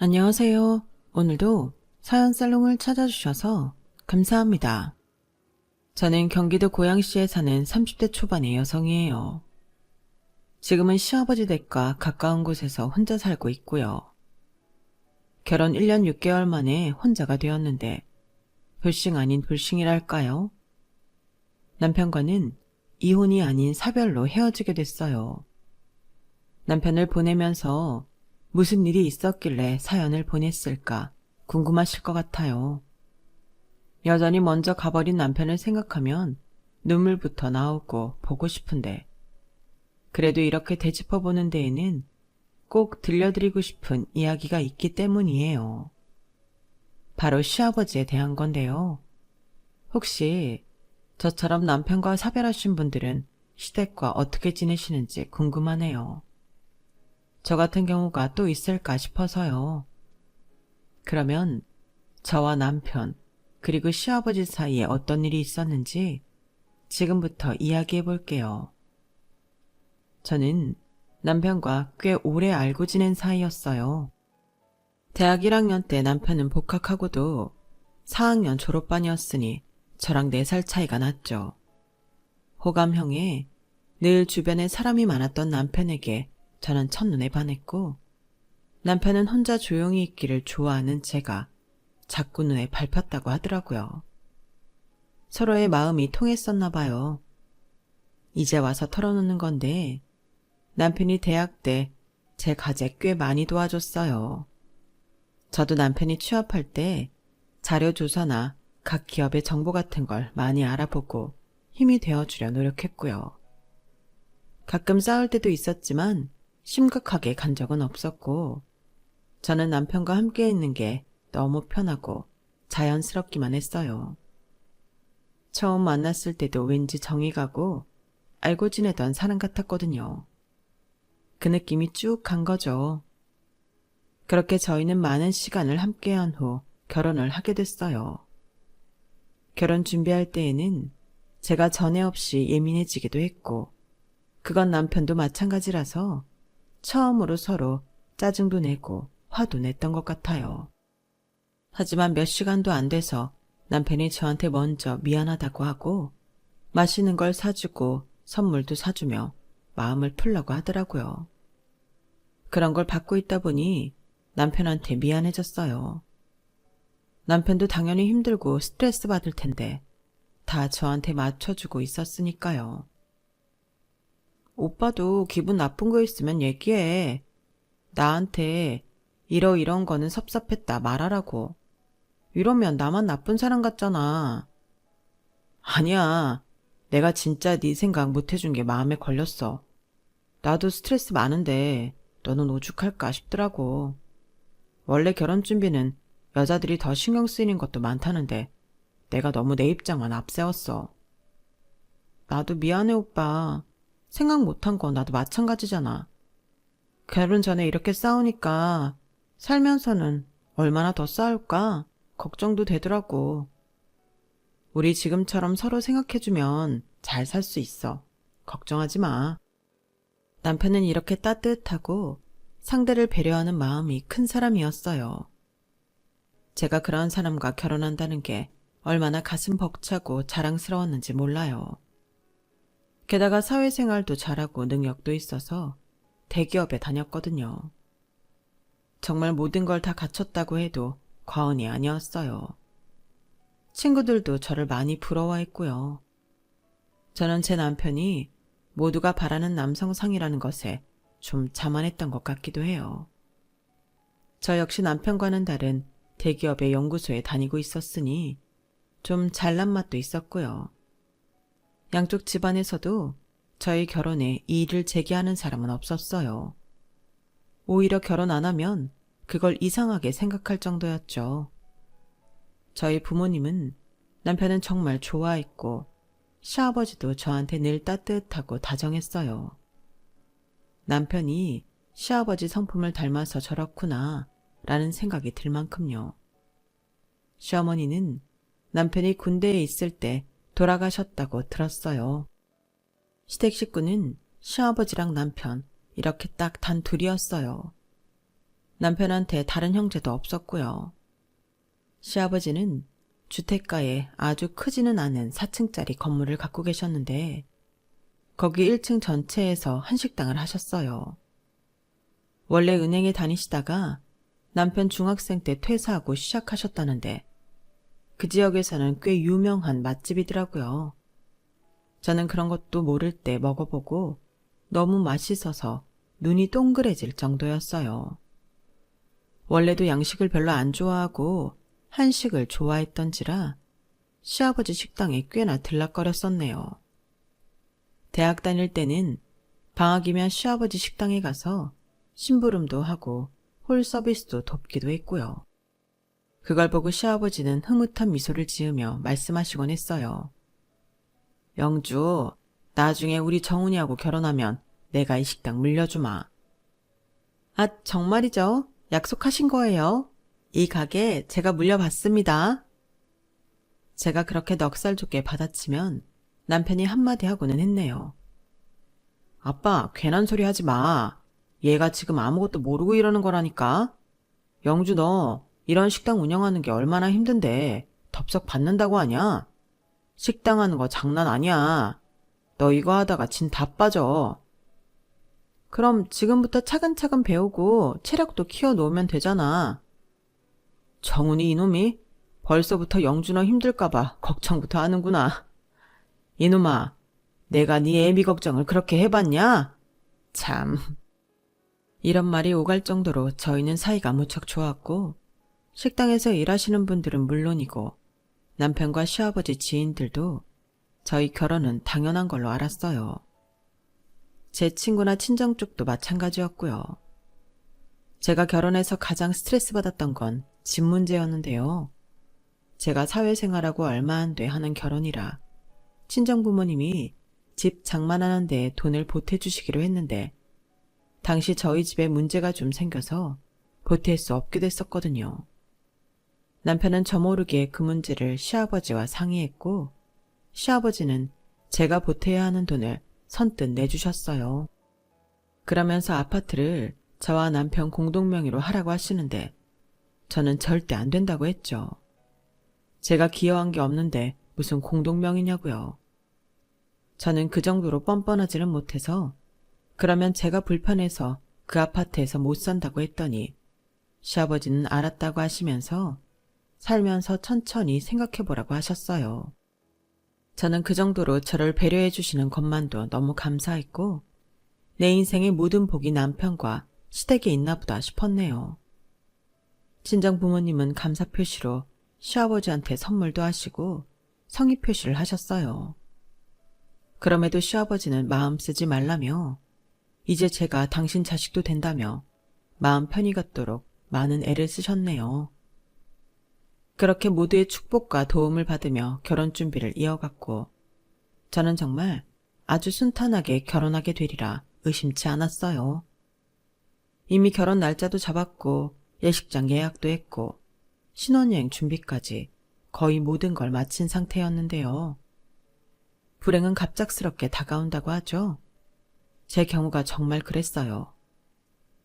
안녕하세요. 오늘도 사연 살롱을 찾아주셔서 감사합니다. 저는 경기도 고양시에 사는 30대 초반의 여성이에요. 지금은 시아버지 댁과 가까운 곳에서 혼자 살고 있고요. 결혼 1년 6개월 만에 혼자가 되었는데 불싱 아닌 불싱이랄까요? 남편과는 이혼이 아닌 사별로 헤어지게 됐어요. 남편을 보내면서 무슨 일이 있었길래 사연을 보냈을까 궁금하실 것 같아요. 여전히 먼저 가버린 남편을 생각하면 눈물부터 나오고 보고 싶은데 그래도 이렇게 되짚어보는 데에는 꼭 들려드리고 싶은 이야기가 있기 때문이에요. 바로 시아버지에 대한 건데요. 혹시 저처럼 남편과 사별하신 분들은 시댁과 어떻게 지내시는지 궁금하네요. 저 같은 경우가 또 있을까 싶어서요. 그러면 저와 남편, 그리고 시아버지 사이에 어떤 일이 있었는지 지금부터 이야기해 볼게요. 저는 남편과 꽤 오래 알고 지낸 사이였어요. 대학 1학년 때 남편은 복학하고도 4학년 졸업반이었으니 저랑 4살 차이가 났죠. 호감형에 늘 주변에 사람이 많았던 남편에게 저는 첫눈에 반했고 남편은 혼자 조용히 있기를 좋아하는 제가 자꾸 눈에 밟혔다고 하더라고요. 서로의 마음이 통했었나 봐요. 이제 와서 털어놓는 건데 남편이 대학 때 제 가재 꽤 많이 도와줬어요. 저도 남편이 취업할 때 자료조사나 각 기업의 정보 같은 걸 많이 알아보고 힘이 되어주려 노력했고요. 가끔 싸울 때도 있었지만 심각하게 간 적은 없었고 저는 남편과 함께 있는 게 너무 편하고 자연스럽기만 했어요. 처음 만났을 때도 왠지 정이 가고 알고 지내던 사람 같았거든요. 그 느낌이 쭉 간 거죠. 그렇게 저희는 많은 시간을 함께한 후 결혼을 하게 됐어요. 결혼 준비할 때에는 제가 전에 없이 예민해지기도 했고 그건 남편도 마찬가지라서 처음으로 서로 짜증도 내고 화도 냈던 것 같아요. 하지만 몇 시간도 안 돼서 남편이 저한테 먼저 미안하다고 하고 맛있는 걸 사주고 선물도 사주며 마음을 풀라고 하더라고요. 그런 걸 받고 있다 보니 남편한테 미안해졌어요. 남편도 당연히 힘들고 스트레스 받을 텐데 다 저한테 맞춰주고 있었으니까요. 오빠도 기분 나쁜 거 있으면 얘기해. 나한테 이런 거는 섭섭했다 말하라고. 이러면 나만 나쁜 사람 같잖아. 아니야. 내가 진짜 네 생각 못 해준 게 마음에 걸렸어. 나도 스트레스 많은데 너는 오죽할까 싶더라고. 원래 결혼 준비는 여자들이 더 신경 쓰이는 것도 많다는데 내가 너무 내 입장만 앞세웠어. 나도 미안해 오빠. 생각 못한 건 나도 마찬가지잖아. 결혼 전에 이렇게 싸우니까 살면서는 얼마나 더 싸울까 걱정도 되더라고. 우리 지금처럼 서로 생각해주면 잘 살 수 있어. 걱정하지 마. 남편은 이렇게 따뜻하고 상대를 배려하는 마음이 큰 사람이었어요. 제가 그런 사람과 결혼한다는 게 얼마나 가슴 벅차고 자랑스러웠는지 몰라요. 게다가 사회생활도 잘하고 능력도 있어서 대기업에 다녔거든요. 정말 모든 걸 다 갖췄다고 해도 과언이 아니었어요. 친구들도 저를 많이 부러워했고요. 저는 제 남편이 모두가 바라는 남성상이라는 것에 좀 자만했던 것 같기도 해요. 저 역시 남편과는 다른 대기업의 연구소에 다니고 있었으니 좀 잘난 맛도 있었고요. 양쪽 집안에서도 저희 결혼에 이의를 제기하는 사람은 없었어요. 오히려 결혼 안 하면 그걸 이상하게 생각할 정도였죠. 저희 부모님은 남편은 정말 좋아했고 시아버지도 저한테 늘 따뜻하고 다정했어요. 남편이 시아버지 성품을 닮아서 저렇구나 라는 생각이 들 만큼요. 시어머니는 남편이 군대에 있을 때 돌아가셨다고 들었어요. 시댁 식구는 시아버지랑 남편 이렇게 딱 단 둘이었어요. 남편한테 다른 형제도 없었고요. 시아버지는 주택가에 아주 크지는 않은 4층짜리 건물을 갖고 계셨는데 거기 1층 전체에서 한식당을 하셨어요. 원래 은행에 다니시다가 남편 중학생 때 퇴사하고 시작하셨다는데 그 지역에서는 꽤 유명한 맛집이더라고요. 저는 그런 것도 모를 때 먹어보고 너무 맛있어서 눈이 동그래질 정도였어요. 원래도 양식을 별로 안 좋아하고 한식을 좋아했던지라 시아버지 식당에 꽤나 들락거렸었네요. 대학 다닐 때는 방학이면 시아버지 식당에 가서 심부름도 하고 홀 서비스도 돕기도 했고요. 그걸 보고 시아버지는 흐뭇한 미소를 지으며 말씀하시곤 했어요. 영주, 나중에 우리 정훈이하고 결혼하면 내가 이 식당 물려주마. 아, 정말이죠? 약속하신 거예요? 이 가게 제가 물려받습니다. 제가 그렇게 넉살 좋게 받아치면 남편이 한마디 하고는 했네요. 아빠, 괜한 소리 하지 마. 얘가 지금 아무것도 모르고 이러는 거라니까. 영주 너 이런 식당 운영하는 게 얼마나 힘든데 덥석 받는다고 하냐? 식당 하는 거 장난 아니야. 너 이거 하다가 진 다 빠져. 그럼 지금부터 차근차근 배우고 체력도 키워놓으면 되잖아. 정훈이 이놈이 벌써부터 영주 너 힘들까봐 걱정부터 하는구나. 이놈아, 내가 네 애미 걱정을 그렇게 해봤냐? 참. 이런 말이 오갈 정도로 저희는 사이가 무척 좋았고 식당에서 일하시는 분들은 물론이고 남편과 시아버지 지인들도 저희 결혼은 당연한 걸로 알았어요. 제 친구나 친정 쪽도 마찬가지였고요. 제가 결혼해서 가장 스트레스 받았던 건 집 문제였는데요. 제가 사회생활하고 얼마 안 돼 하는 결혼이라 친정 부모님이 집 장만하는 데 돈을 보태주시기로 했는데 당시 저희 집에 문제가 좀 생겨서 보탤 수 없게 됐었거든요. 남편은 저 모르게 그 문제를 시아버지와 상의했고 시아버지는 제가 보태야 하는 돈을 선뜻 내주셨어요. 그러면서 아파트를 저와 남편 공동명의로 하라고 하시는데 저는 절대 안 된다고 했죠. 제가 기여한 게 없는데 무슨 공동명의냐고요. 저는 그 정도로 뻔뻔하지는 못해서 그러면 제가 불편해서 그 아파트에서 못 산다고 했더니 시아버지는 알았다고 하시면서 살면서 천천히 생각해보라고 하셨어요. 저는 그 정도로 저를 배려해 주시는 것만도 너무 감사했고 내 인생의 모든 복이 남편과 시댁에 있나 보다 싶었네요. 친정 부모님은 감사 표시로 시아버지한테 선물도 하시고 성의 표시를 하셨어요. 그럼에도 시아버지는 마음 쓰지 말라며 이제 제가 당신 자식도 된다며 마음 편히 갖도록 많은 애를 쓰셨네요. 그렇게 모두의 축복과 도움을 받으며 결혼 준비를 이어갔고 저는 정말 아주 순탄하게 결혼하게 되리라 의심치 않았어요. 이미 결혼 날짜도 잡았고 예식장 예약도 했고 신혼여행 준비까지 거의 모든 걸 마친 상태였는데요. 불행은 갑작스럽게 다가온다고 하죠. 제 경우가 정말 그랬어요.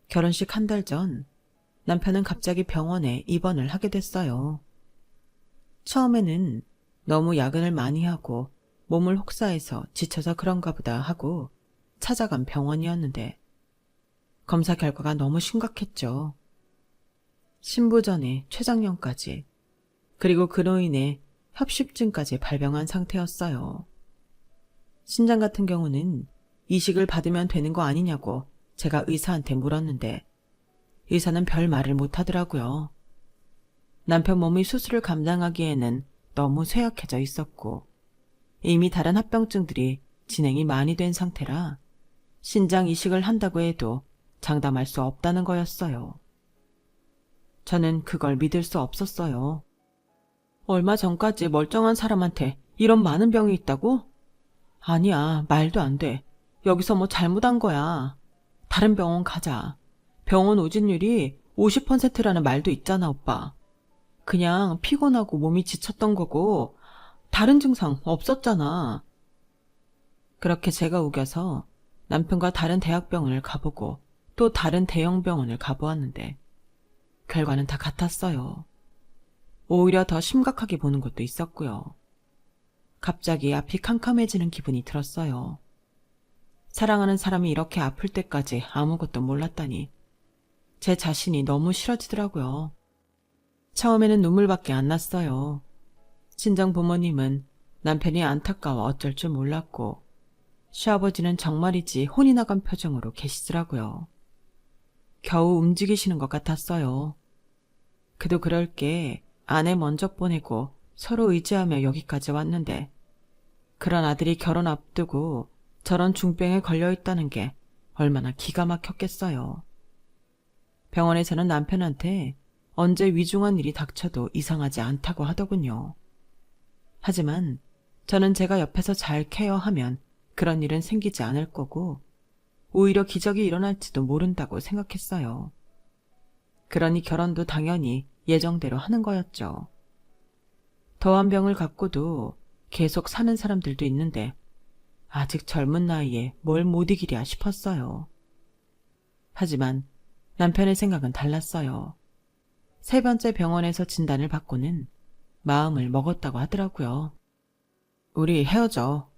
결혼식 한 달 전 남편은 갑자기 병원에 입원을 하게 됐어요. 처음에는 너무 야근을 많이 하고 몸을 혹사해서 지쳐서 그런가 보다 하고 찾아간 병원이었는데 검사 결과가 너무 심각했죠. 신부 전에 췌장염까지 그리고 그로 인해 협심증까지 발병한 상태였어요. 신장 같은 경우는 이식을 받으면 되는 거 아니냐고 제가 의사한테 물었는데 의사는 별 말을 못하더라고요. 남편 몸이 수술을 감당하기에는 너무 쇠약해져 있었고 이미 다른 합병증들이 진행이 많이 된 상태라 신장 이식을 한다고 해도 장담할 수 없다는 거였어요. 저는 그걸 믿을 수 없었어요. 얼마 전까지 멀쩡한 사람한테 이런 많은 병이 있다고? 아니야, 말도 안 돼. 여기서 뭐 잘못한 거야. 다른 병원 가자. 병원 오진율이 50%라는 말도 있잖아, 오빠. 그냥 피곤하고 몸이 지쳤던 거고 다른 증상 없었잖아. 그렇게 제가 우겨서 남편과 다른 대학병원을 가보고 또 다른 대형 병원을 가보았는데 결과는 다 같았어요. 오히려 더 심각하게 보는 것도 있었고요. 갑자기 앞이 캄캄해지는 기분이 들었어요. 사랑하는 사람이 이렇게 아플 때까지 아무것도 몰랐다니 제 자신이 너무 싫어지더라고요. 처음에는 눈물밖에 안 났어요. 친정 부모님은 남편이 안타까워 어쩔 줄 몰랐고 시아버지는 정말이지 혼이 나간 표정으로 계시더라고요. 겨우 움직이시는 것 같았어요. 그도 그럴 게 아내 먼저 보내고 서로 의지하며 여기까지 왔는데 그런 아들이 결혼 앞두고 저런 중병에 걸려있다는 게 얼마나 기가 막혔겠어요. 병원에서는 남편한테 언제 위중한 일이 닥쳐도 이상하지 않다고 하더군요. 하지만 저는 제가 옆에서 잘 케어하면 그런 일은 생기지 않을 거고 오히려 기적이 일어날지도 모른다고 생각했어요. 그러니 결혼도 당연히 예정대로 하는 거였죠. 더한 병을 갖고도 계속 사는 사람들도 있는데 아직 젊은 나이에 뭘 못 이기랴 싶었어요. 하지만 남편의 생각은 달랐어요. 세 번째 병원에서 진단을 받고는 마음을 먹었다고 하더라고요. 우리 헤어져.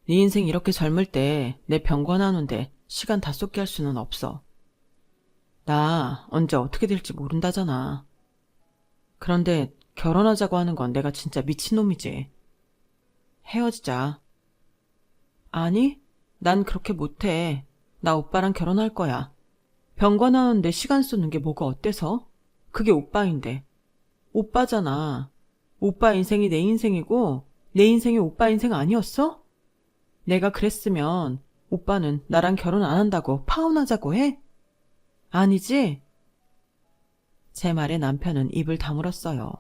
네 인생 이렇게 젊을 때 내 병 권하는데 시간 다 쏟게 할 수는 없어. 나 언제 어떻게 될지 모른다잖아. 그런데 결혼하자고 하는 건 내가 진짜 미친놈이지. 헤어지자. 아니, 난 그렇게 못해. 나 오빠랑 결혼할 거야. 병 권하는데 시간 쏟는 게 뭐가 어때서? 그게 오빠인데. 오빠잖아. 오빠 인생이 내 인생이고 내 인생이 오빠 인생 아니었어? 내가 그랬으면 오빠는 나랑 결혼 안 한다고 파혼하자고 해? 아니지? 제 말에 남편은 입을 다물었어요.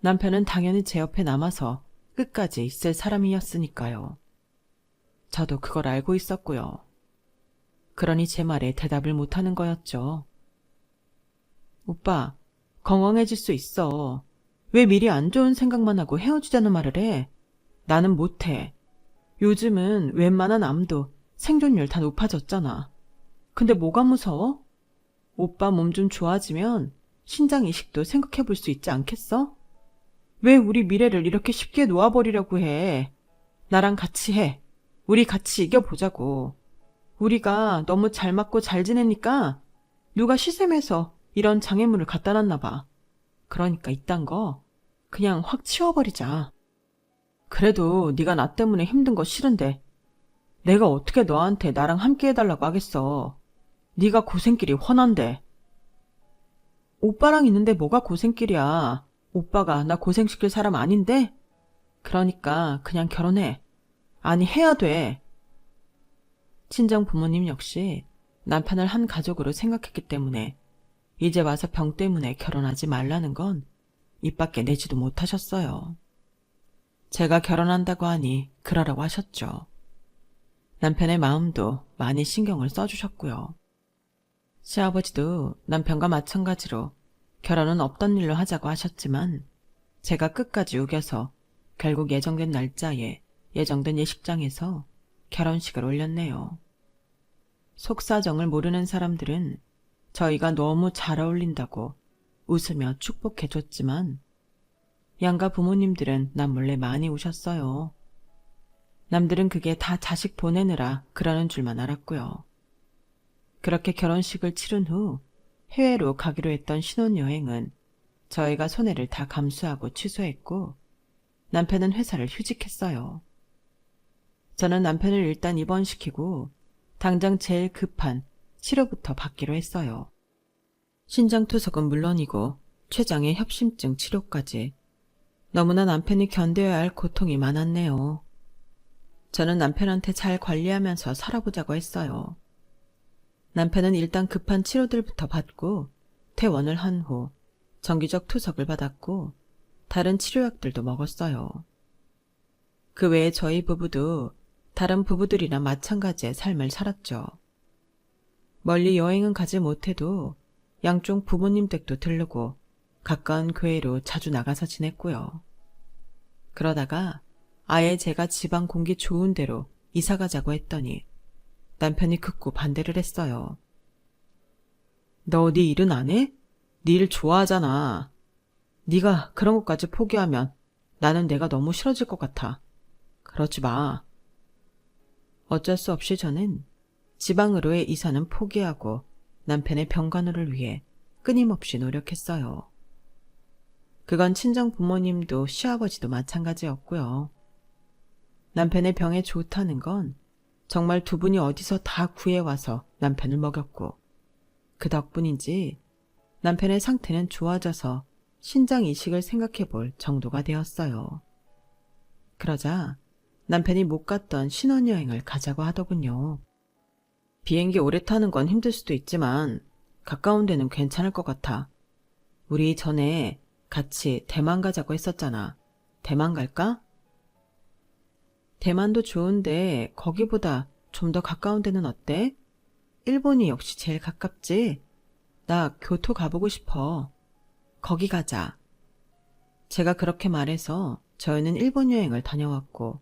남편은 당연히 제 옆에 남아서 끝까지 있을 사람이었으니까요. 저도 그걸 알고 있었고요. 그러니 제 말에 대답을 못하는 거였죠. 오빠, 건강해질 수 있어. 왜 미리 안 좋은 생각만 하고 헤어지자는 말을 해? 나는 못해. 요즘은 웬만한 암도 생존율 다 높아졌잖아. 근데 뭐가 무서워? 오빠 몸 좀 좋아지면 신장 이식도 생각해 볼 수 있지 않겠어? 왜 우리 미래를 이렇게 쉽게 놓아버리려고 해? 나랑 같이 해. 우리 같이 이겨보자고. 우리가 너무 잘 맞고 잘 지내니까 누가 시샘에서 이런 장애물을 갖다 놨나 봐. 그러니까 이딴 거 그냥 확 치워버리자. 그래도 네가 나 때문에 힘든 거 싫은데 내가 어떻게 너한테 나랑 함께 해달라고 하겠어. 네가 고생길이 훤한데. 오빠랑 있는데 뭐가 고생길이야. 오빠가 나 고생시킬 사람 아닌데? 그러니까 그냥 결혼해. 아니 해야 돼. 친정 부모님 역시 남편을 한 가족으로 생각했기 때문에 이제 와서 병 때문에 결혼하지 말라는 건 입 밖에 내지도 못하셨어요. 제가 결혼한다고 하니 그러라고 하셨죠. 남편의 마음도 많이 신경을 써주셨고요. 시아버지도 남편과 마찬가지로 결혼은 없던 일로 하자고 하셨지만 제가 끝까지 우겨서 결국 예정된 날짜에 예정된 예식장에서 결혼식을 올렸네요. 속사정을 모르는 사람들은 저희가 너무 잘 어울린다고 웃으며 축복해줬지만 양가 부모님들은 남 몰래 많이 우셨어요. 남들은 그게 다 자식 보내느라 그러는 줄만 알았고요. 그렇게 결혼식을 치른 후 해외로 가기로 했던 신혼여행은 저희가 손해를 다 감수하고 취소했고 남편은 회사를 휴직했어요. 저는 남편을 일단 입원시키고 당장 제일 급한 치료부터 받기로 했어요. 신장투석은 물론이고 췌장의 협심증 치료까지 너무나 남편이 견뎌야 할 고통이 많았네요. 저는 남편한테 잘 관리하면서 살아보자고 했어요. 남편은 일단 급한 치료들부터 받고 퇴원을 한 후 정기적 투석을 받았고 다른 치료약들도 먹었어요. 그 외에 저희 부부도 다른 부부들이나 마찬가지의 삶을 살았죠. 멀리 여행은 가지 못해도 양쪽 부모님 댁도 들르고 가까운 교회로 자주 나가서 지냈고요. 그러다가 아예 제가 지방 공기 좋은 데로 이사 가자고 했더니 남편이 극구 반대를 했어요. 너 네 일은 안 해? 네 일 좋아하잖아. 네가 그런 것까지 포기하면 나는 내가 너무 싫어질 것 같아. 그러지 마. 어쩔 수 없이 저는 지방으로의 이사는 포기하고 남편의 병간호를 위해 끊임없이 노력했어요. 그건 친정 부모님도 시아버지도 마찬가지였고요. 남편의 병에 좋다는 건 정말 두 분이 어디서 다 구해와서 남편을 먹였고, 그 덕분인지 남편의 상태는 좋아져서 신장 이식을 생각해 볼 정도가 되었어요. 그러자 남편이 못 갔던 신혼여행을 가자고 하더군요. 비행기 오래 타는 건 힘들 수도 있지만 가까운 데는 괜찮을 것 같아. 우리 전에 같이 대만 가자고 했었잖아. 대만 갈까? 대만도 좋은데 거기보다 좀 더 가까운 데는 어때? 일본이 역시 제일 가깝지? 나 교토 가보고 싶어. 거기 가자. 제가 그렇게 말해서 저희는 일본 여행을 다녀왔고,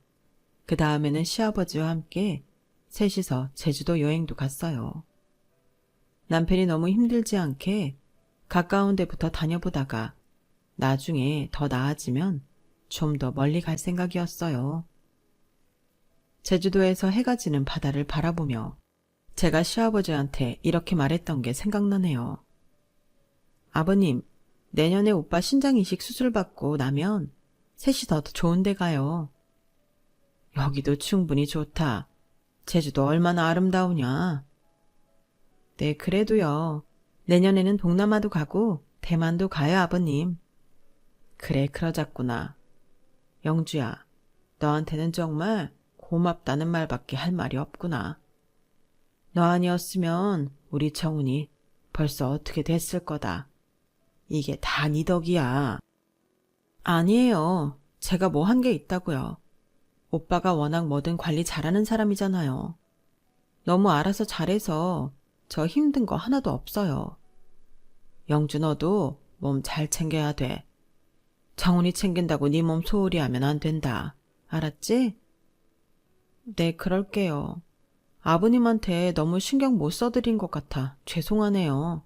그 다음에는 시아버지와 함께 셋이서 제주도 여행도 갔어요. 남편이 너무 힘들지 않게 가까운 데부터 다녀보다가 나중에 더 나아지면 좀 더 멀리 갈 생각이었어요. 제주도에서 해가 지는 바다를 바라보며 제가 시아버지한테 이렇게 말했던 게 생각나네요. 아버님, 내년에 오빠 신장이식 수술 받고 나면 셋이 더 좋은 데 가요. 여기도 충분히 좋다. 제주도 얼마나 아름다우냐. 네, 그래도요. 내년에는 동남아도 가고 대만도 가요, 아버님. 그래, 그러자꾸나. 영주야, 너한테는 정말 고맙다는 말밖에 할 말이 없구나. 너 아니었으면 우리 정훈이 벌써 어떻게 됐을 거다. 이게 다 네 덕이야. 아니에요. 제가 뭐 한 게 있다고요. 오빠가 워낙 뭐든 관리 잘하는 사람이잖아요. 너무 알아서 잘해서 저 힘든 거 하나도 없어요. 영주 너도 몸 잘 챙겨야 돼. 정훈이 챙긴다고 네 몸 소홀히 하면 안 된다. 알았지? 네, 그럴게요. 아버님한테 너무 신경 못 써드린 것 같아 죄송하네요.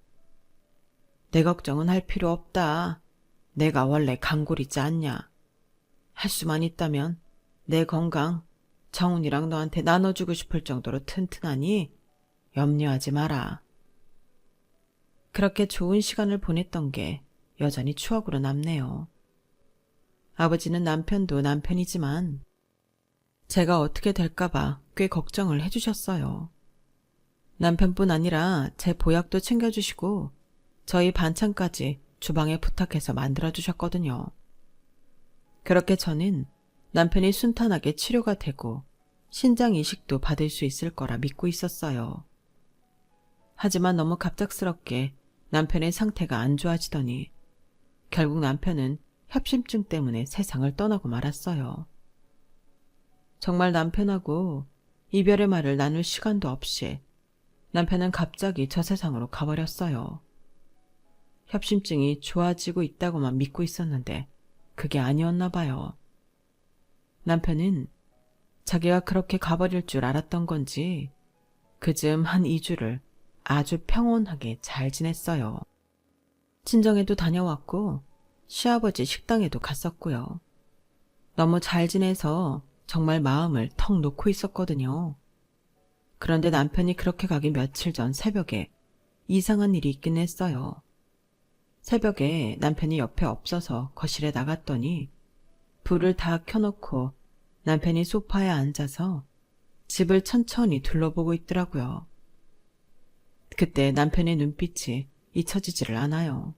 내 걱정은 할 필요 없다. 내가 원래 강골이지 않냐. 할 수만 있다면 내 건강 정훈이랑 너한테 나눠주고 싶을 정도로 튼튼하니 염려하지 마라. 그렇게 좋은 시간을 보냈던 게 여전히 추억으로 남네요. 아버지는 남편도 남편이지만 제가 어떻게 될까봐 꽤 걱정을 해주셨어요. 남편뿐 아니라 제 보약도 챙겨주시고 저희 반찬까지 주방에 부탁해서 만들어주셨거든요. 그렇게 저는 남편이 순탄하게 치료가 되고 신장 이식도 받을 수 있을 거라 믿고 있었어요. 하지만 너무 갑작스럽게 남편의 상태가 안 좋아지더니 결국 남편은 협심증 때문에 세상을 떠나고 말았어요. 정말 남편하고 이별의 말을 나눌 시간도 없이 남편은 갑자기 저 세상으로 가버렸어요. 협심증이 좋아지고 있다고만 믿고 있었는데 그게 아니었나 봐요. 남편은 자기가 그렇게 가버릴 줄 알았던 건지 그즈음 한 2주를 아주 평온하게 잘 지냈어요. 친정에도 다녀왔고 시아버지 식당에도 갔었고요. 너무 잘 지내서 정말 마음을 턱 놓고 있었거든요. 그런데 남편이 그렇게 가기 며칠 전 새벽에 이상한 일이 있긴 했어요. 새벽에 남편이 옆에 없어서 거실에 나갔더니 불을 다 켜놓고 남편이 소파에 앉아서 집을 천천히 둘러보고 있더라고요. 그때 남편의 눈빛이 잊혀지지를 않아요.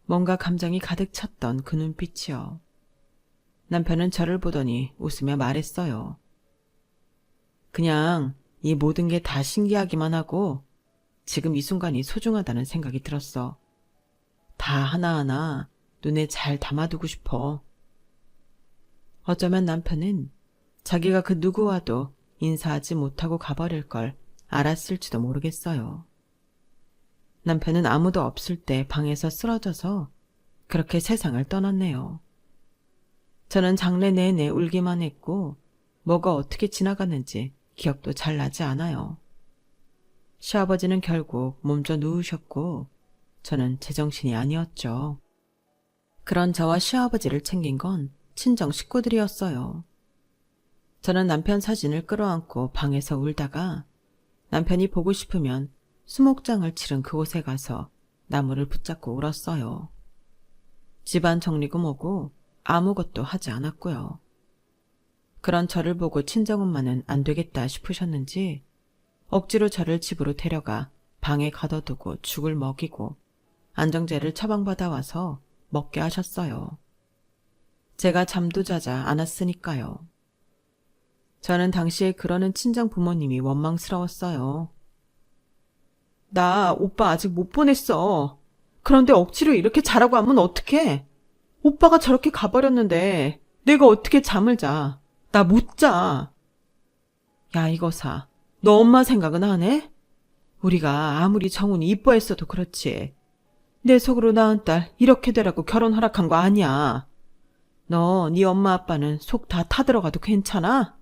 뭔가 감정이 가득 찼던 그 눈빛이요. 남편은 저를 보더니 웃으며 말했어요. 그냥 이 모든 게 다 신기하기만 하고 지금 이 순간이 소중하다는 생각이 들었어. 다 하나하나 눈에 잘 담아두고 싶어. 어쩌면 남편은 자기가 그 누구와도 인사하지 못하고 가버릴 걸 알았을지도 모르겠어요. 남편은 아무도 없을 때 방에서 쓰러져서 그렇게 세상을 떠났네요. 저는 장래 내내 울기만 했고 뭐가 어떻게 지나갔는지 기억도 잘 나지 않아요. 시아버지는 결국 몸져 누우셨고 저는 제정신이 아니었죠. 그런 저와 시아버지를 챙긴 건 친정 식구들이었어요. 저는 남편 사진을 끌어안고 방에서 울다가 남편이 보고 싶으면 수목장을 치른 그곳에 가서 나무를 붙잡고 울었어요. 집안 정리고 뭐고 아무것도 하지 않았고요. 그런 저를 보고 친정엄마는 안 되겠다 싶으셨는지 억지로 저를 집으로 데려가 방에 가둬두고 죽을 먹이고 안정제를 처방받아 와서 먹게 하셨어요. 제가 잠도 자자 않았으니까요. 저는 당시에 그러는 친정 부모님이 원망스러웠어요. 나 오빠 아직 못 보냈어. 그런데 억지로 이렇게 자라고 하면 어떡해? 오빠가 저렇게 가버렸는데 내가 어떻게 잠을 자? 나 못 자. 야, 이거사. 너 엄마 생각은 안 해? 우리가 아무리 정훈이 이뻐했어도 그렇지. 내 속으로 낳은 딸 이렇게 되라고 결혼 허락한 거 아니야. 너, 네 엄마 아빠는 속 다 타들어가도 괜찮아?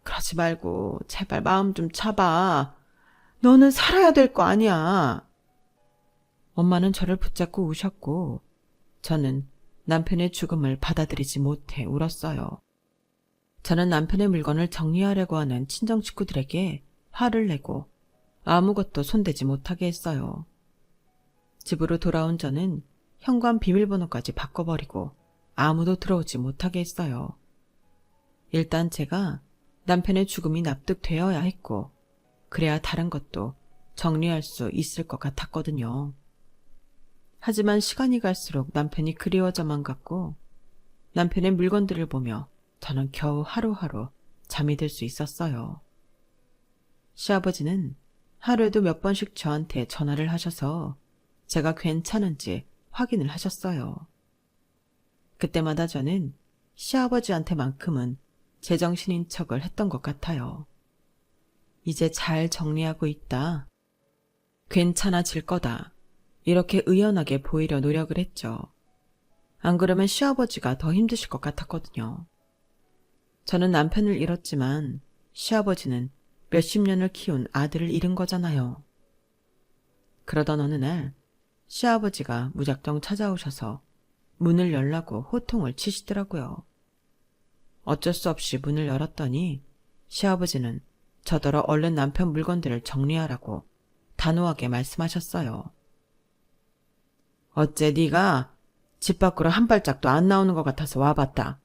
그러지 말고 제발 마음 좀 잡아. 너는 살아야 될 거 아니야. 엄마는 저를 붙잡고 우셨고 저는 남편의 죽음을 받아들이지 못해 울었어요. 저는 남편의 물건을 정리하려고 하는 친정 식구들에게 화를 내고 아무것도 손대지 못하게 했어요. 집으로 돌아온 저는 현관 비밀번호까지 바꿔버리고 아무도 들어오지 못하게 했어요. 일단 제가 남편의 죽음이 납득되어야 했고 그래야 다른 것도 정리할 수 있을 것 같았거든요. 하지만 시간이 갈수록 남편이 그리워져만 갔고 남편의 물건들을 보며 저는 겨우 하루하루 잠이 들 수 있었어요. 시아버지는 하루에도 몇 번씩 저한테 전화를 하셔서 제가 괜찮은지 확인을 하셨어요. 그때마다 저는 시아버지한테만큼은 제정신인 척을 했던 것 같아요. 이제 잘 정리하고 있다. 괜찮아질 거다. 이렇게 의연하게 보이려 노력을 했죠. 안 그러면 시아버지가 더 힘드실 것 같았거든요. 저는 남편을 잃었지만 시아버지는 몇십 년을 키운 아들을 잃은 거잖아요. 그러던 어느 날 시아버지가 무작정 찾아오셔서 문을 열라고 호통을 치시더라고요. 어쩔 수 없이 문을 열었더니 시아버지는 저더러 얼른 남편 물건들을 정리하라고 단호하게 말씀하셨어요. 어째 네가 집 밖으로 한 발짝도 안 나오는 것 같아서 와봤다.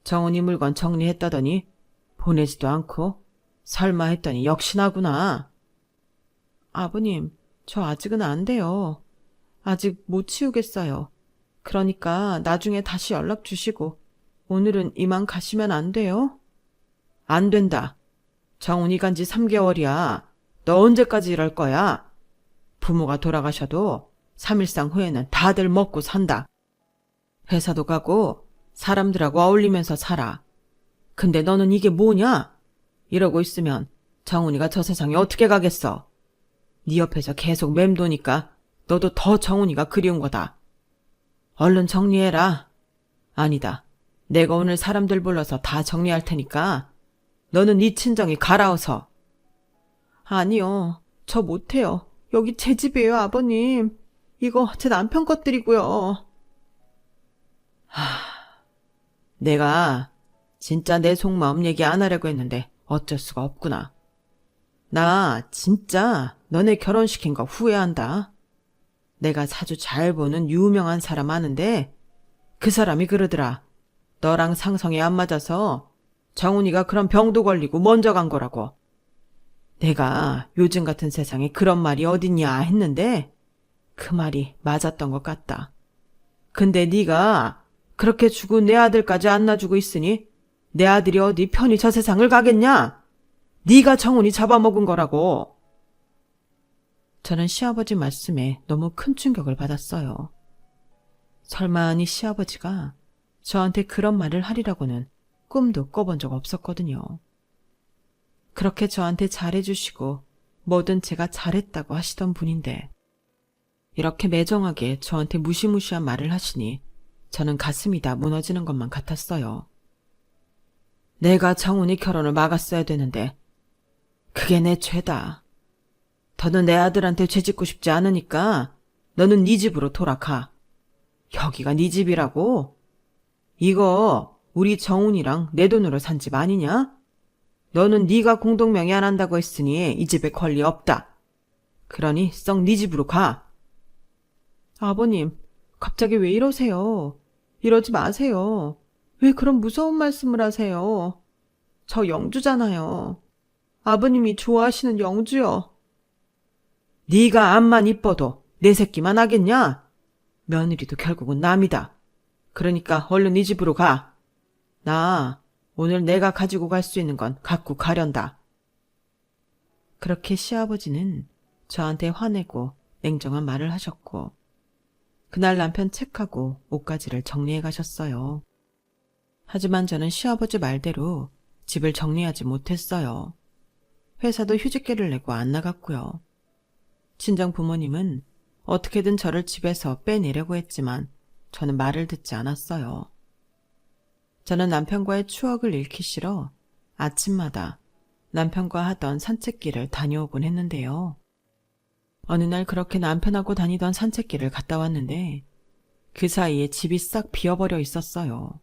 정은이 물건 정리했다더니 보내지도 않고 설마 했더니 역시나구나. 아버님, 저 아직은 안 돼요. 아직 못 치우겠어요. 그러니까 나중에 다시 연락 주시고 오늘은 이만 가시면 안 돼요? 안 된다. 정훈이 간 지 3개월이야. 너 언제까지 이럴 거야? 부모가 돌아가셔도 3일상 후에는 다들 먹고 산다. 회사도 가고 사람들하고 어울리면서 살아. 근데 너는 이게 뭐냐? 이러고 있으면 정훈이가 저 세상에 어떻게 가겠어? 네 옆에서 계속 맴도니까 너도 더 정훈이가 그리운 거다. 얼른 정리해라. 아니다. 내가 오늘 사람들 불러서 다 정리할 테니까 너는 네 친정이 가라어서. 아니요. 저 못해요. 여기 제 집이에요, 아버님. 이거 제 남편 것들이고요. 내가 진짜 내 속마음 얘기 안 하려고 했는데 어쩔 수가 없구나. 나 진짜 너네 결혼시킨 거 후회한다. 내가 사주 잘 보는 유명한 사람 아는데 그 사람이 그러더라. 너랑 상성이 안 맞아서 정훈이가 그런 병도 걸리고 먼저 간 거라고. 내가 요즘 같은 세상에 그런 말이 어딨냐 했는데 그 말이 맞았던 것 같다. 근데 네가 그렇게 죽은 내 아들까지 안 놔주고 있으니 내 아들이 어디 편히 저 세상을 가겠냐? 네가 정훈이 잡아먹은 거라고. 저는 시아버지 말씀에 너무 큰 충격을 받았어요. 설마니 시아버지가 저한테 그런 말을 하리라고는 꿈도 꿔본 적 없었거든요. 그렇게 저한테 잘해주시고 뭐든 제가 잘했다고 하시던 분인데 이렇게 매정하게 저한테 무시무시한 말을 하시니 저는 가슴이 다 무너지는 것만 같았어요. 내가 정훈이 결혼을 막았어야 되는데 그게 내 죄다. 더는 내 아들한테 죄짓고 싶지 않으니까 너는 네 집으로 돌아가. 여기가 네 집이라고? 이거 우리 정훈이랑 내 돈으로 산 집 아니냐? 너는 네가 공동명의 안 한다고 했으니 이 집에 권리 없다. 그러니 썩 네 집으로 가. 아버님, 갑자기 왜 이러세요? 이러지 마세요. 왜 그런 무서운 말씀을 하세요? 저 영주잖아요. 아버님이 좋아하시는 영주요. 네가 암만 이뻐도 내 새끼만 하겠냐? 며느리도 결국은 남이다. 그러니까 얼른 네 집으로 가. 나 오늘 내가 가지고 갈 수 있는 건 갖고 가련다. 그렇게 시아버지는 저한테 화내고 냉정한 말을 하셨고 그날 남편 책하고 옷가지를 정리해 가셨어요. 하지만 저는 시아버지 말대로 집을 정리하지 못했어요. 회사도 휴직계를 내고 안 나갔고요. 친정 부모님은 어떻게든 저를 집에서 빼내려고 했지만 저는 말을 듣지 않았어요. 저는 남편과의 추억을 잃기 싫어 아침마다 남편과 하던 산책길을 다녀오곤 했는데요. 어느 날 그렇게 남편하고 다니던 산책길을 갔다 왔는데 그 사이에 집이 싹 비어버려 있었어요.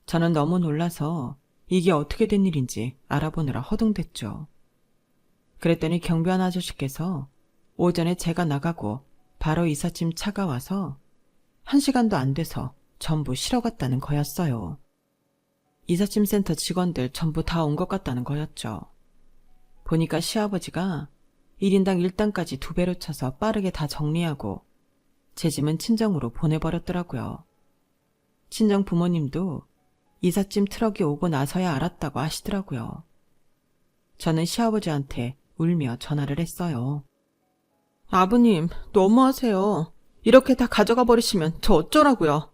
저는 너무 놀라서 이게 어떻게 된 일인지 알아보느라 허둥댔죠. 그랬더니 경비원 아저씨께서 오전에 제가 나가고 바로 이삿짐 차가 와서 1시간도 안 돼서 전부 실어갔다는 거였어요. 이삿짐 센터 직원들 전부 다 온 것 같다는 거였죠. 보니까 시아버지가 1인당 1단까지 2배로 쳐서 빠르게 다 정리하고 제 짐은 친정으로 보내버렸더라고요. 친정 부모님도 이삿짐 트럭이 오고 나서야 알았다고 하시더라고요. 저는 시아버지한테 울며 전화를 했어요. 아버님, 너무하세요. 이렇게 다 가져가 버리시면 저 어쩌라고요.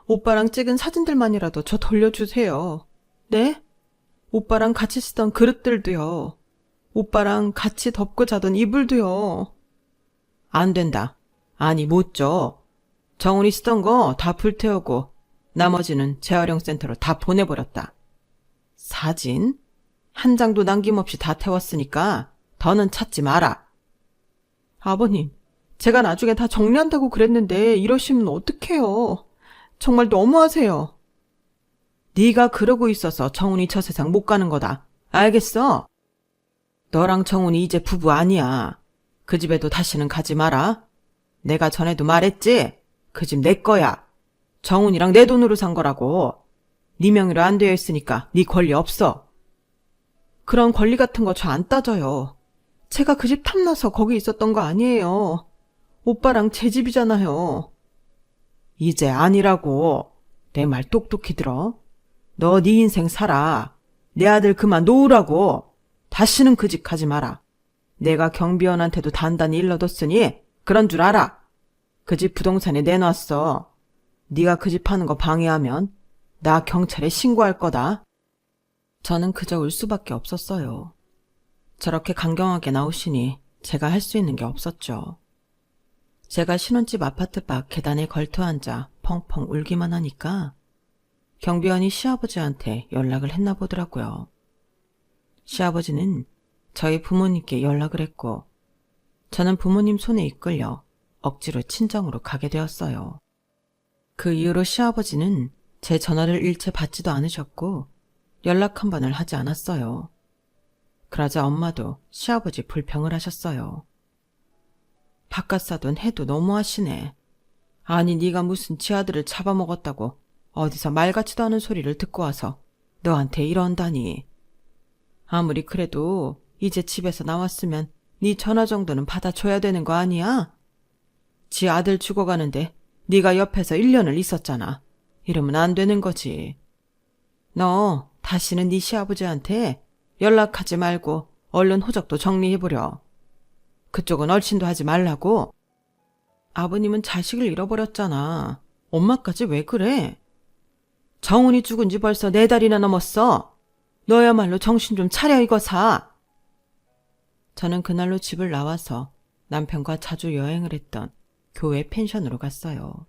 오빠랑 찍은 사진들만이라도 저 돌려주세요. 네? 오빠랑 같이 쓰던 그릇들도요. 오빠랑 같이 덮고 자던 이불도요. 안 된다. 아니 못 줘. 정훈이 쓰던 거 다 불태우고 나머지는 재활용 센터로 다 보내버렸다. 사진? 한 장도 남김없이 다 태웠으니까 더는 찾지 마라. 아버님, 제가 나중에 다 정리한다고 그랬는데 이러시면 어떡해요. 정말 너무하세요. 네가 그러고 있어서 정훈이 저 세상 못 가는 거다. 알겠어? 너랑 정훈이 이제 부부 아니야. 그 집에도 다시는 가지 마라. 내가 전에도 말했지? 그 집 내 거야. 정훈이랑 내 돈으로 산 거라고. 네 명의로 안 되어 있으니까 네 권리 없어. 그런 권리 같은 거 저 안 따져요. 제가 그 집 탐나서 거기 있었던 거 아니에요. 오빠랑 제 집이잖아요. 이제 아니라고. 내 말 똑똑히 들어. 너 네 인생 살아. 내 아들 그만 놓으라고. 다시는 그 집 가지 마라. 내가 경비원한테도 단단히 일러뒀으니 그런 줄 알아. 그 집 부동산에 내놨어. 네가 그 집 파는 거 방해하면 나 경찰에 신고할 거다. 저는 그저 울 수밖에 없었어요. 저렇게 강경하게 나오시니 제가 할 수 있는 게 없었죠. 제가 신혼집 아파트 밖 계단에 걸터앉아 펑펑 울기만 하니까 경비원이 시아버지한테 연락을 했나 보더라고요. 시아버지는 저희 부모님께 연락을 했고 저는 부모님 손에 이끌려 억지로 친정으로 가게 되었어요. 그 이후로 시아버지는 제 전화를 일체 받지도 않으셨고 연락 한 번을 하지 않았어요. 그러자 엄마도 시아버지 불평을 하셨어요. 바깥 사돈 해도 너무하시네. 아니 네가 무슨 지 아들을 잡아먹었다고 어디서 말 같지도 않은 소리를 듣고 와서 너한테 이런다니. 아무리 그래도 이제 집에서 나왔으면 네 전화 정도는 받아줘야 되는 거 아니야? 지 아들 죽어가는데 네가 옆에서 1년을 있었잖아. 이러면 안 되는 거지. 너 다시는 네 시아버지한테 연락하지 말고 얼른 호적도 정리해보려. 그쪽은 얼씬도 하지 말라고. 아버님은 자식을 잃어버렸잖아. 엄마까지 왜 그래? 정훈이 죽은 지 벌써 4달이나 넘었어. 너야말로 정신 좀 차려 이거사. 저는 그날로 집을 나와서 남편과 자주 여행을 했던 교회 펜션으로 갔어요.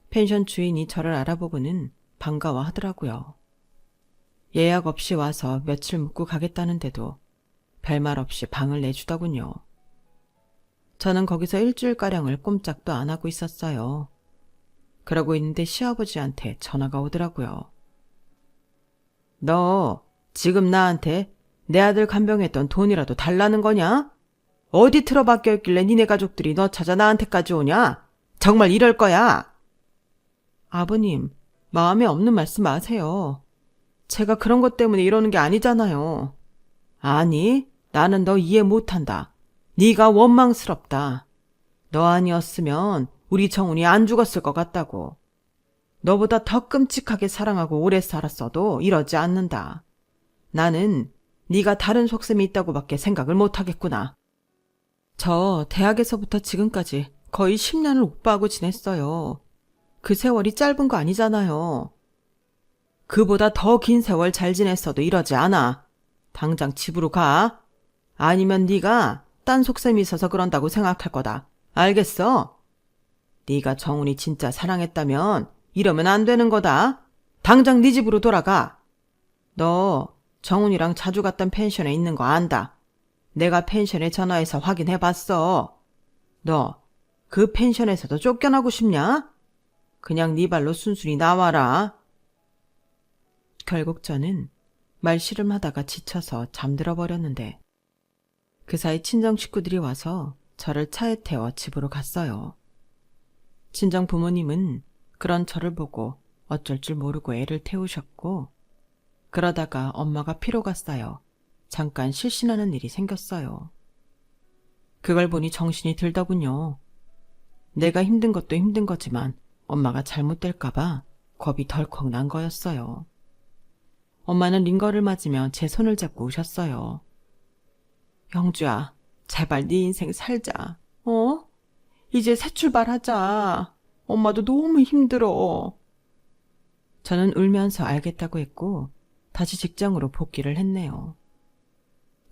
펜션 주인이 저를 알아보고는 반가워하더라고요. 예약 없이 와서 며칠 묵고 가겠다는데도 별말 없이 방을 내주더군요. 저는 거기서 일주일가량을 꼼짝도 안 하고 있었어요. 그러고 있는데 시아버지한테 전화가 오더라고요. 너 지금 나한테 내 아들 간병했던 돈이라도 달라는 거냐? 어디 틀어박혀 있길래 니네 가족들이 너 찾아 나한테까지 오냐? 정말 이럴 거야. 아버님, 마음에 없는 말씀 마세요. 제가 그런 것 때문에 이러는 게 아니잖아요. 아니, 나는 너 이해 못한다. 네가 원망스럽다. 너 아니었으면 우리 정훈이 안 죽었을 것 같다고. 너보다 더 끔찍하게 사랑하고 오래 살았어도 이러지 않는다. 나는 네가 다른 속셈이 있다고밖에 생각을 못하겠구나. 저 대학에서부터 지금까지 거의 10년을 오빠하고 지냈어요. 그 세월이 짧은 거 아니잖아요. 그보다 더 긴 세월 잘 지냈어도 이러지 않아. 당장 집으로 가. 아니면 네가 딴 속셈이 있어서 그런다고 생각할 거다. 알겠어? 네가 정훈이 진짜 사랑했다면 이러면 안 되는 거다. 당장 네 집으로 돌아가. 너 정훈이랑 자주 갔던 펜션에 있는 거 안다. 내가 펜션에 전화해서 확인해봤어. 너 그 펜션에서도 쫓겨나고 싶냐? 그냥 네 발로 순순히 나와라. 결국 저는 말씨름하다가 지쳐서 잠들어 버렸는데 그 사이 친정 식구들이 와서 저를 차에 태워 집으로 갔어요. 친정 부모님은 그런 저를 보고 어쩔 줄 모르고 애를 태우셨고 그러다가 엄마가 피로가 쌓여 잠깐 실신하는 일이 생겼어요. 그걸 보니 정신이 들더군요. 내가 힘든 것도 힘든 거지만 엄마가 잘못될까봐 겁이 덜컥 난 거였어요. 엄마는 링거를 맞으며 제 손을 잡고 우셨어요. 영주야, 제발 네 인생 살자. 어? 이제 새 출발하자. 엄마도 너무 힘들어. 저는 울면서 알겠다고 했고 다시 직장으로 복귀를 했네요.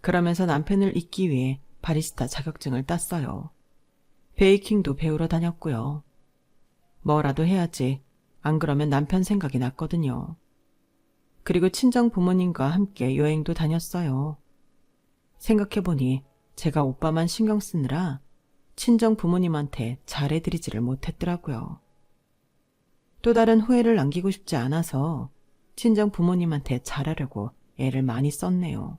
그러면서 남편을 잇기 위해 바리스타 자격증을 땄어요. 베이킹도 배우러 다녔고요. 뭐라도 해야지. 안 그러면 남편 생각이 났거든요. 그리고 친정 부모님과 함께 여행도 다녔어요. 생각해보니 제가 오빠만 신경 쓰느라 친정 부모님한테 잘해드리지를 못했더라고요. 또 다른 후회를 남기고 싶지 않아서 친정 부모님한테 잘하려고 애를 많이 썼네요.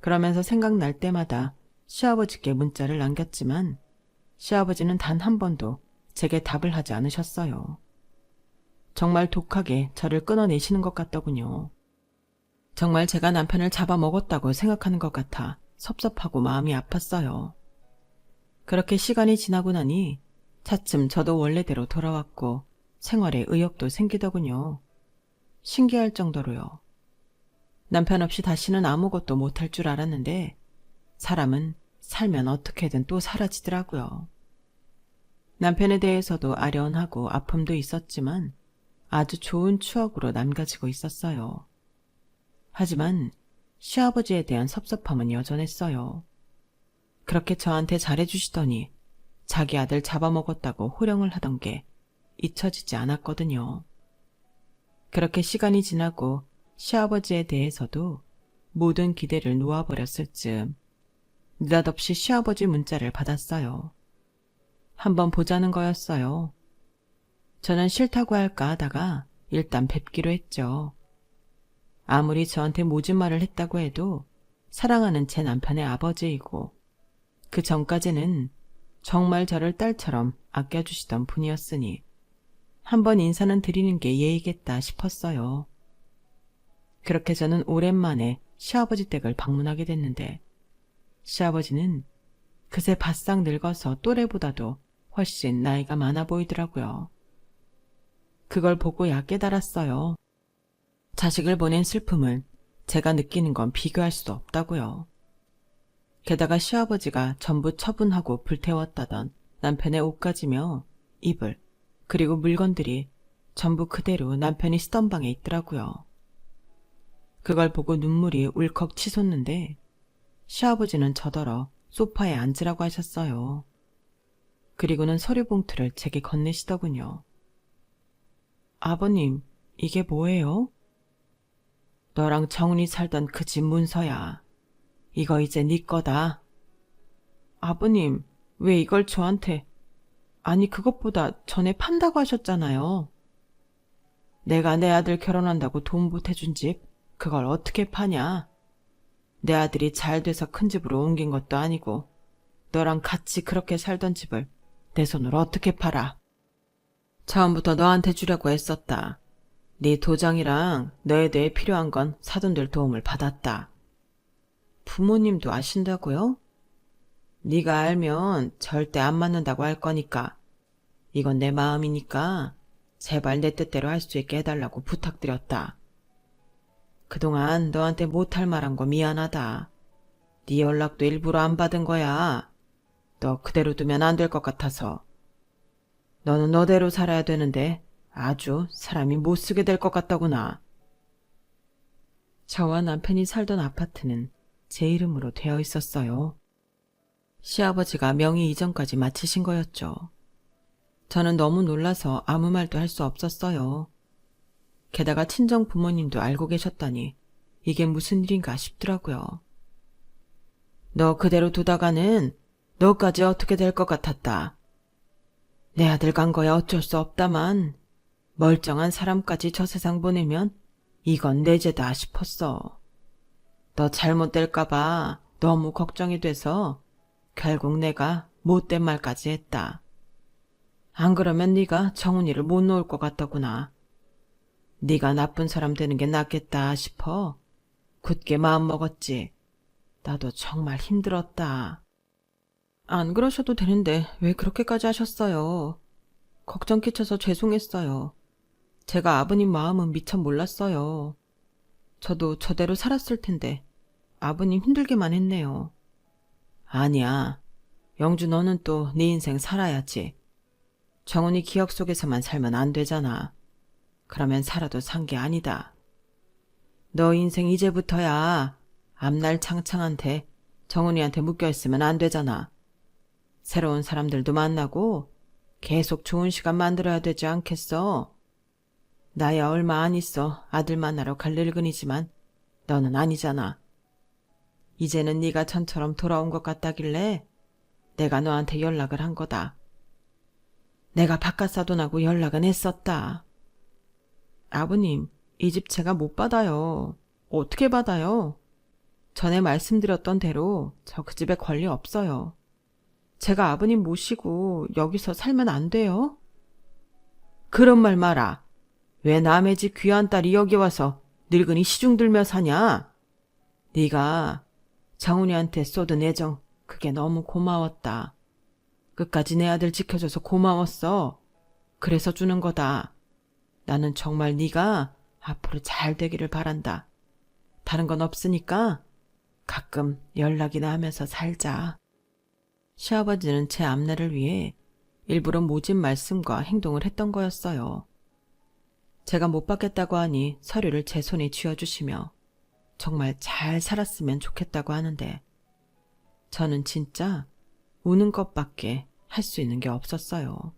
그러면서 생각날 때마다 시아버지께 문자를 남겼지만 시아버지는 단 한 번도 제게 답을 하지 않으셨어요. 정말 독하게 저를 끊어내시는 것 같더군요. 정말 제가 남편을 잡아먹었다고 생각하는 것 같아 섭섭하고 마음이 아팠어요. 그렇게 시간이 지나고 나니 차츰 저도 원래대로 돌아왔고 생활에 의욕도 생기더군요. 신기할 정도로요. 남편 없이 다시는 아무것도 못할 줄 알았는데 사람은 살면 어떻게든 또 사라지더라고요. 남편에 대해서도 아련하고 아픔도 있었지만 아주 좋은 추억으로 남겨지고 있었어요. 하지만 시아버지에 대한 섭섭함은 여전했어요. 그렇게 저한테 잘해주시더니 자기 아들 잡아먹었다고 호령을 하던 게 잊혀지지 않았거든요. 그렇게 시간이 지나고 시아버지에 대해서도 모든 기대를 놓아버렸을 즈음 느닷없이 시아버지 문자를 받았어요. 한번 보자는 거였어요. 저는 싫다고 할까 하다가 일단 뵙기로 했죠. 아무리 저한테 모진 말을 했다고 해도 사랑하는 제 남편의 아버지이고 그 전까지는 정말 저를 딸처럼 아껴주시던 분이었으니 한번 인사는 드리는 게 예의겠다 싶었어요. 그렇게 저는 오랜만에 시아버지 댁을 방문하게 됐는데 시아버지는 그새 바싹 늙어서 또래보다도 훨씬 나이가 많아 보이더라고요. 그걸 보고 야 깨달았어요. 자식을 보낸 슬픔을 제가 느끼는 건 비교할 수 없다고요. 게다가 시아버지가 전부 처분하고 불태웠다던 남편의 옷가지며 이불 그리고 물건들이 전부 그대로 남편이 쓰던 방에 있더라고요. 그걸 보고 눈물이 울컥 치솟는데 시아버지는 저더러 소파에 앉으라고 하셨어요. 그리고는 서류 봉투를 제게 건네시더군요. 아버님, 이게 뭐예요? 너랑 정훈이 살던 그 집 문서야. 이거 이제 네 거다. 아버님, 왜 이걸 저한테, 아니 그것보다 전에 판다고 하셨잖아요. 내가 내 아들 결혼한다고 돈 보태준 집, 그걸 어떻게 파냐? 내 아들이 잘 돼서 큰 집으로 옮긴 것도 아니고 너랑 같이 그렇게 살던 집을 내 손으로 어떻게 팔아? 처음부터 너한테 주려고 했었다. 네 도장이랑 너에 대해 필요한 건 사돈들 도움을 받았다. 부모님도 아신다고요? 네가 알면 절대 안 맞는다고 할 거니까. 이건 내 마음이니까 제발 내 뜻대로 할 수 있게 해달라고 부탁드렸다. 그동안 너한테 못할 말한 거 미안하다. 네 연락도 일부러 안 받은 거야. 너 그대로 두면 안 될 것 같아서. 너는 너대로 살아야 되는데 아주 사람이 못 쓰게 될 것 같다구나. 저와 남편이 살던 아파트는 제 이름으로 되어 있었어요. 시아버지가 명의 이전까지 마치신 거였죠. 저는 너무 놀라서 아무 말도 할 수 없었어요. 게다가 친정 부모님도 알고 계셨다니 이게 무슨 일인가 싶더라고요. 너 그대로 두다가는 너까지 어떻게 될 것 같았다. 내 아들 간 거야 어쩔 수 없다만 멀쩡한 사람까지 저 세상 보내면 이건 내 죄다 싶었어. 너 잘못될까봐 너무 걱정이 돼서 결국 내가 못된 말까지 했다. 안 그러면 네가 정훈이를 못 놓을 것 같더구나. 네가 나쁜 사람 되는 게 낫겠다 싶어 굳게 마음먹었지. 나도 정말 힘들었다. 안 그러셔도 되는데 왜 그렇게까지 하셨어요? 걱정 끼쳐서 죄송했어요. 제가 아버님 마음은 미처 몰랐어요. 저도 저대로 살았을 텐데 아버님 힘들게만 했네요. 아니야. 영주 너는 또 네 인생 살아야지. 정훈이 기억 속에서만 살면 안 되잖아. 그러면 살아도 산 게 아니다. 너 인생 이제부터야 앞날 창창한테 정훈이한테 묶여있으면 안 되잖아. 새로운 사람들도 만나고 계속 좋은 시간 만들어야 되지 않겠어? 나야 얼마 안 있어 아들 만나러 갈 늙은이지만 너는 아니잖아. 이제는 네가 전처럼 돌아온 것 같다길래 내가 너한테 연락을 한 거다. 내가 바깥사돈하고 연락은 했었다. 아버님, 이 집 제가 못 받아요. 어떻게 받아요? 전에 말씀드렸던 대로 저 그 집에 권리 없어요. 제가 아버님 모시고 여기서 살면 안 돼요? 그런 말 마라. 왜 남의 집 귀한 딸이 여기 와서 늙은이 시중 들며 사냐? 네가 정훈이한테 쏟은 애정 그게 너무 고마웠다. 끝까지 내 아들 지켜줘서 고마웠어. 그래서 주는 거다. 나는 정말 네가 앞으로 잘 되기를 바란다. 다른 건 없으니까 가끔 연락이나 하면서 살자. 시아버지는 제 앞날을 위해 일부러 모진 말씀과 행동을 했던 거였어요. 제가 못 받겠다고 하니 서류를 제 손에 쥐어주시며 정말 잘 살았으면 좋겠다고 하는데 저는 진짜 우는 것밖에 할 수 있는 게 없었어요.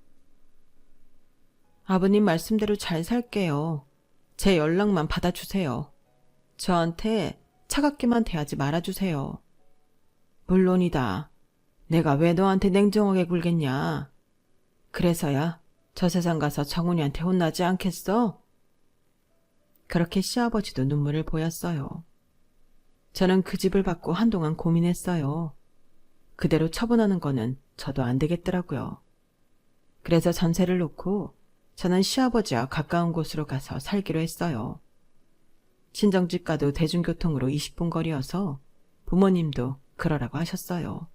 아버님 말씀대로 잘 살게요. 제 연락만 받아주세요. 저한테 차갑게만 대하지 말아주세요. 물론이다. 내가 왜 너한테 냉정하게 굴겠냐. 그래서야 저 세상 가서 정훈이한테 혼나지 않겠어? 그렇게 시아버지도 눈물을 보였어요. 저는 그 집을 받고 한동안 고민했어요. 그대로 처분하는 거는 저도 안 되겠더라고요. 그래서 전세를 놓고 저는 시아버지와 가까운 곳으로 가서 살기로 했어요. 친정집과도 대중교통으로 20분 거리여서 부모님도 그러라고 하셨어요.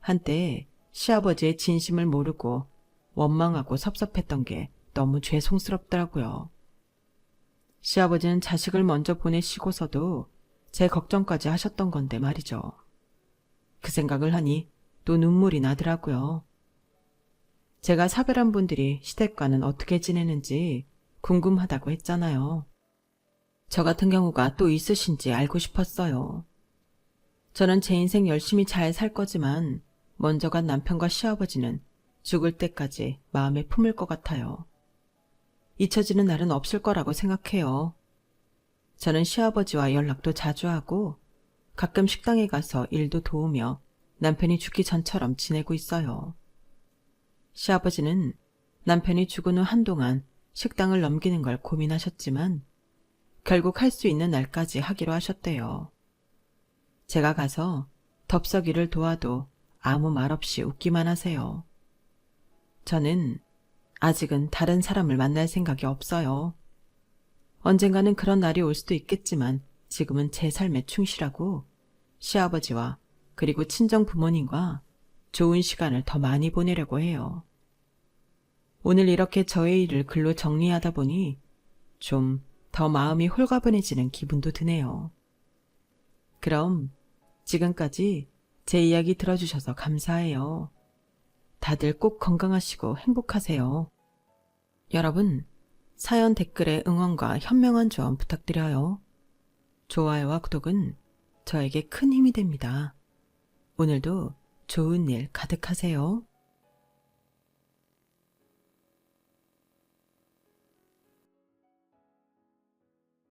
한때 시아버지의 진심을 모르고 원망하고 섭섭했던 게 너무 죄송스럽더라고요. 시아버지는 자식을 먼저 보내시고서도 제 걱정까지 하셨던 건데 말이죠. 그 생각을 하니 또 눈물이 나더라고요. 제가 사별한 분들이 시댁과는 어떻게 지내는지 궁금하다고 했잖아요. 저 같은 경우가 또 있으신지 알고 싶었어요. 저는 제 인생 열심히 잘 살 거지만 먼저 간 남편과 시아버지는 죽을 때까지 마음에 품을 것 같아요. 잊혀지는 날은 없을 거라고 생각해요. 저는 시아버지와 연락도 자주 하고 가끔 식당에 가서 일도 도우며 남편이 죽기 전처럼 지내고 있어요. 시아버지는 남편이 죽은 후 한동안 식당을 넘기는 걸 고민하셨지만 결국 할 수 있는 날까지 하기로 하셨대요. 제가 가서 덥석이를 도와도 아무 말 없이 웃기만 하세요. 저는 아직은 다른 사람을 만날 생각이 없어요. 언젠가는 그런 날이 올 수도 있겠지만 지금은 제 삶에 충실하고 시아버지와 그리고 친정 부모님과 좋은 시간을 더 많이 보내려고 해요. 오늘 이렇게 저의 일을 글로 정리하다 보니 좀 더 마음이 홀가분해지는 기분도 드네요. 그럼 지금까지 제 이야기 들어주셔서 감사해요. 다들 꼭 건강하시고 행복하세요. 여러분, 사연 댓글에 응원과 현명한 조언 부탁드려요. 좋아요와 구독은 저에게 큰 힘이 됩니다. 오늘도 좋은 일 가득하세요.